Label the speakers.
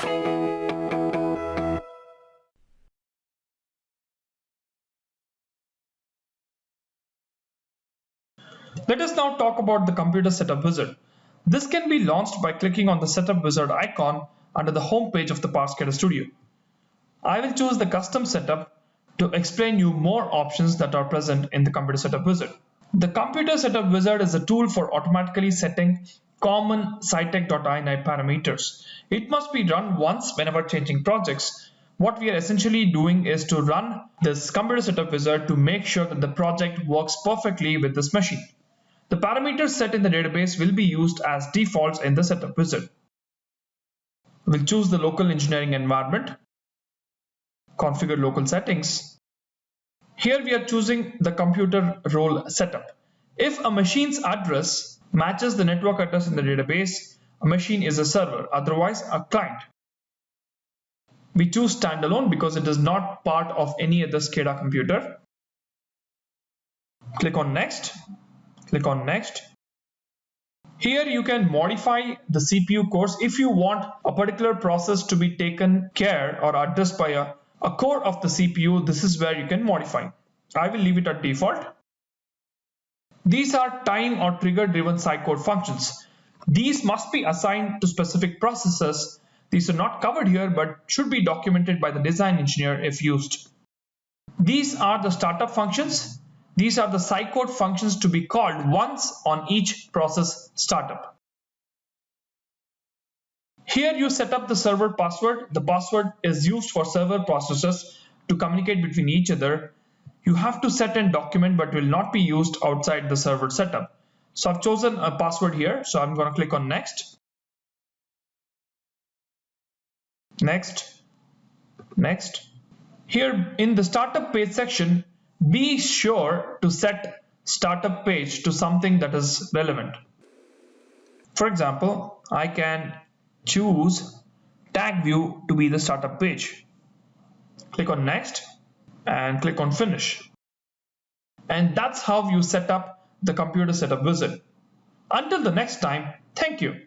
Speaker 1: Let us now talk about the Computer Setup Wizard. This can be launched by clicking on the Setup Wizard icon under the home page of the PowerScaler Studio. I will choose the Custom Setup to explain you more options that are present in the Computer Setup Wizard. The Computer Setup Wizard is a tool for automatically setting common Scitech.ini parameters. It must be run once whenever changing projects. What we are essentially doing is to run this Computer Setup Wizard to make sure that the project works perfectly with this machine. The parameters set in the database will be used as defaults in the Setup Wizard. We'll choose the local engineering environment, configure local settings. Here we are choosing the computer role setup. If a machine's address matches the network address in the database, a machine is a server, otherwise a client. We choose standalone because it is not part of any other SCADA computer. Click on next. Click on next. Here you can modify the CPU cores if you want a particular process to be taken care or addressed by a core of the CPU. This is where you can modify. I will leave it at default. These are time or trigger driven Scicode functions. These must be assigned to specific processes. These are not covered here but should be documented by the design engineer if used. These are the startup functions. These are the Scicode functions to be called once on each process startup. Here you set up the server password. The password is used for server processes to communicate between each other. You have to set and document but will not be used outside the server setup. So I've chosen a password here, so I'm going to click on next. Next. Next. Here in the startup page section, be sure to set startup page to something that is relevant. For example, I can choose tag view to be the startup page. Click on next and click on finish. And that's how you set up the Computer Setup Wizard. Until the next time, thank you.